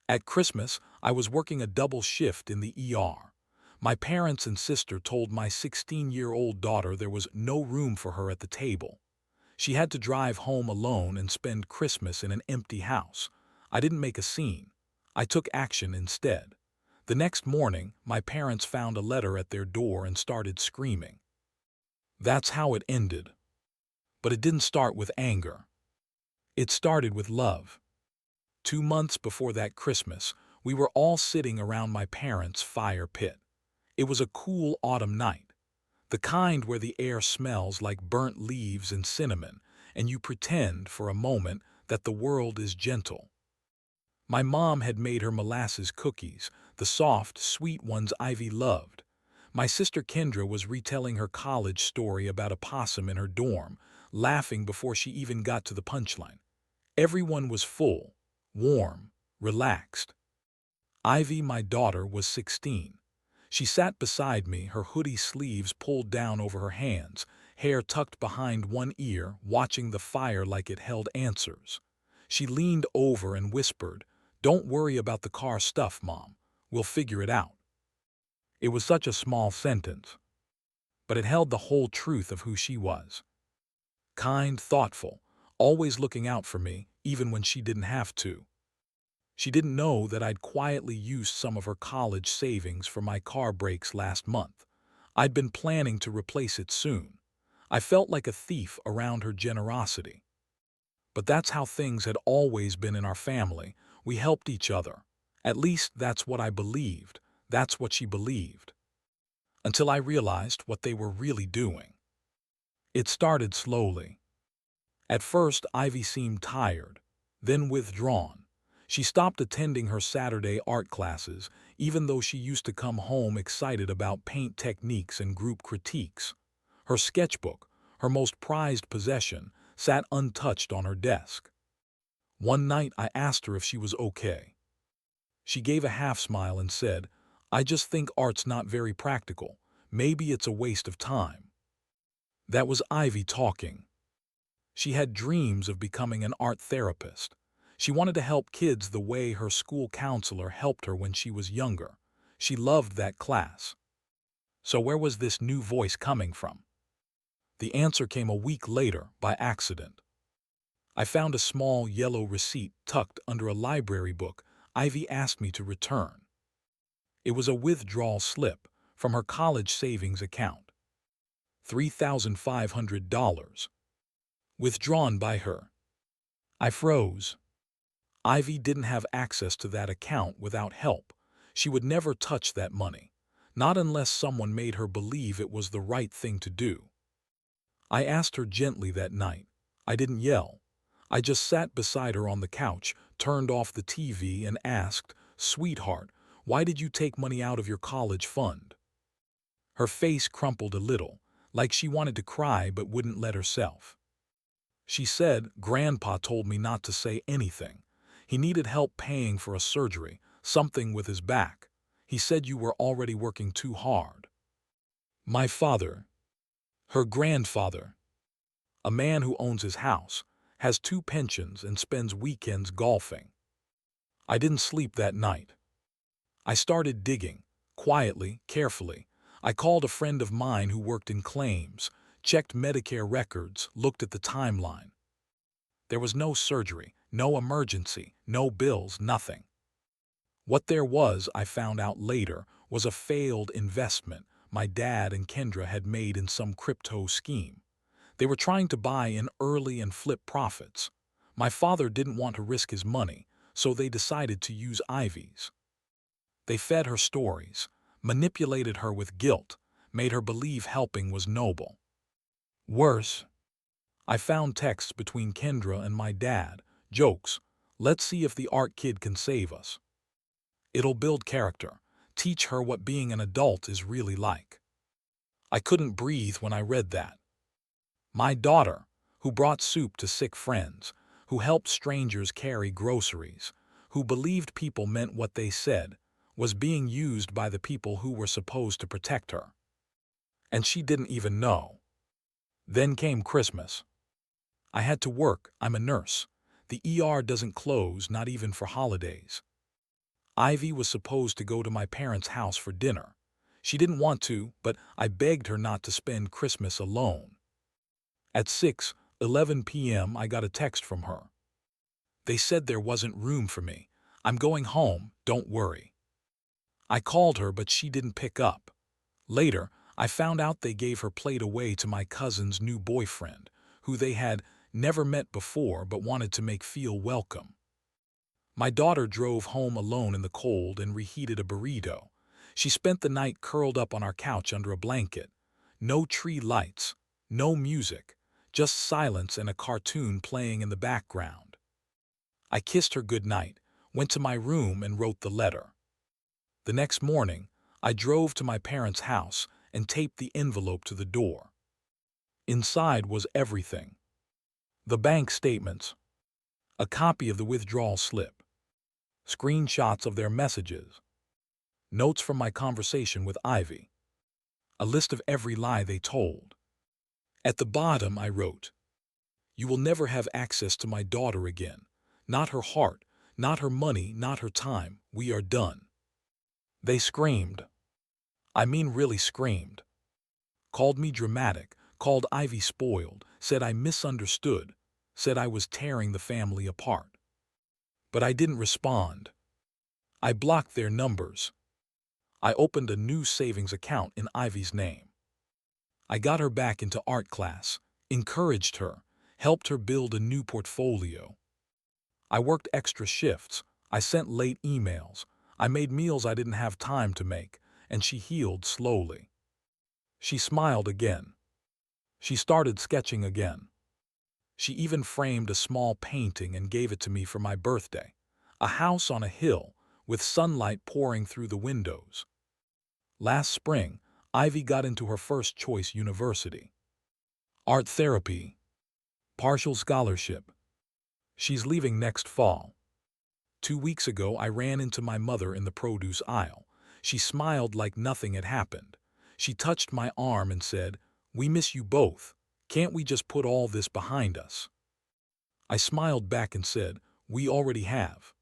At Christmas, I was working a double shift in the ER. My parents and sister told my 16-year-old daughter there was no room for her at the table. She had to drive home alone and spend Christmas in an empty house. I didn't make a scene. I took action instead. The next morning, my parents found a letter at their door and started screaming. That's how it ended. But it didn't start with anger. It started with love. 2 months before that Christmas, we were all sitting around my parents' fire pit. It was a cool autumn night, the kind where the air smells like burnt leaves and cinnamon, and you pretend for a moment that the world is gentle. My mom had made her molasses cookies, the soft, sweet ones Ivy loved. My sister Kendra was retelling her college story about a possum in her dorm, laughing before she even got to the punchline. Everyone was full, warm, relaxed. Ivy, my daughter, was 16. She sat beside me, her hoodie sleeves pulled down over her hands, hair tucked behind one ear, watching the fire like it held answers. She leaned over and whispered, "Don't worry about the car stuff, Mom. We'll figure it out." It was such a small sentence, but it held the whole truth of who she was. Kind, thoughtful, always looking out for me, even when she didn't have to. She didn't know that I'd quietly used some of her college savings for my car brakes last month. I'd been planning to replace it soon. I felt like a thief around her generosity. But that's how things had always been in our family. We helped each other. At least that's what I believed. That's what she believed. Until I realized what they were really doing. It started slowly. At first, Ivy seemed tired, then withdrawn. She stopped attending her Saturday art classes, even though she used to come home excited about paint techniques and group critiques. Her sketchbook, her most prized possession, sat untouched on her desk. One night I asked her if she was okay. She gave a half smile and said, "I just think art's not very practical. Maybe it's a waste of time." That was Ivy talking. She had dreams of becoming an art therapist. She wanted to help kids the way her school counselor helped her when she was younger. She loved that class. So where was this new voice coming from? The answer came a week later by accident. I found a small yellow receipt tucked under a library book Ivy asked me to return. It was a withdrawal slip from her college savings account. $3,500. Withdrawn by her. I froze. Ivy didn't have access to that account without help. She would never touch that money, not unless someone made her believe it was the right thing to do. I asked her gently that night. I didn't yell. I just sat beside her on the couch, turned off the TV, and asked, "Sweetheart, why did you take money out of your college fund?" Her face crumpled a little, like she wanted to cry but wouldn't let herself. She said, "Grandpa told me not to say anything. He needed help paying for a surgery, something with his back. He said you were already working too hard." My father, her grandfather, a man who owns his house, has 2 pensions and spends weekends golfing. I didn't sleep that night. I started digging, quietly, carefully. I called a friend of mine who worked in claims, checked Medicare records, looked at the timeline. There was no surgery, no emergency, no bills, nothing. What there was, I found out later, was a failed investment my dad and Kendra had made in some crypto scheme. They were trying to buy in early and flip profits. My father didn't want to risk his money, so they decided to use Ivy's. They fed her stories, manipulated her with guilt, made her believe helping was noble. Worse, I found texts between Kendra and my dad, jokes, "Let's see if the art kid can save us. It'll build character, teach her what being an adult is really like." I couldn't breathe when I read that. My daughter, who brought soup to sick friends, who helped strangers carry groceries, who believed people meant what they said, was being used by the people who were supposed to protect her. And she didn't even know. Then came Christmas. I had to work. I'm a nurse. The ER doesn't close, not even for holidays. Ivy was supposed to go to my parents' house for dinner. She didn't want to, but I begged her not to spend Christmas alone. At 6:11 p.m. I got a text from her. They said there wasn't room for me. I'm going home, don't worry. I called her, but she didn't pick up. Later, I found out they gave her plate away to my cousin's new boyfriend, who they had never met before but wanted to make feel welcome. My daughter drove home alone in the cold and reheated a burrito. She spent the night curled up on our couch under a blanket. No tree lights, no music, just silence and a cartoon playing in the background. I kissed her goodnight, went to my room and wrote the letter. The next morning, I drove to my parents' house and taped the envelope to the door. Inside was everything. The bank statements, a copy of the withdrawal slip, screenshots of their messages, notes from my conversation with Ivy, a list of every lie they told. At the bottom I wrote, "You will never have access to my daughter again. Not her heart, not her money, not her time. We are done." They screamed. I mean really screamed. Called me dramatic, called Ivy spoiled, said I misunderstood, said I was tearing the family apart. But I didn't respond. I blocked their numbers. I opened a new savings account in Ivy's name. I got her back into art class, encouraged her, helped her build a new portfolio. I worked extra shifts, I sent late emails, I made meals I didn't have time to make, and she healed slowly. She smiled again. She started sketching again. She even framed a small painting and gave it to me for my birthday. A house on a hill, with sunlight pouring through the windows. Last spring, Ivy got into her first choice university. Art therapy. Partial scholarship. She's leaving next fall. 2 weeks ago, I ran into my mother in the produce aisle. She smiled like nothing had happened. She touched my arm and said, "We miss you both. Can't we just put all this behind us?" I smiled back and said, "We already have."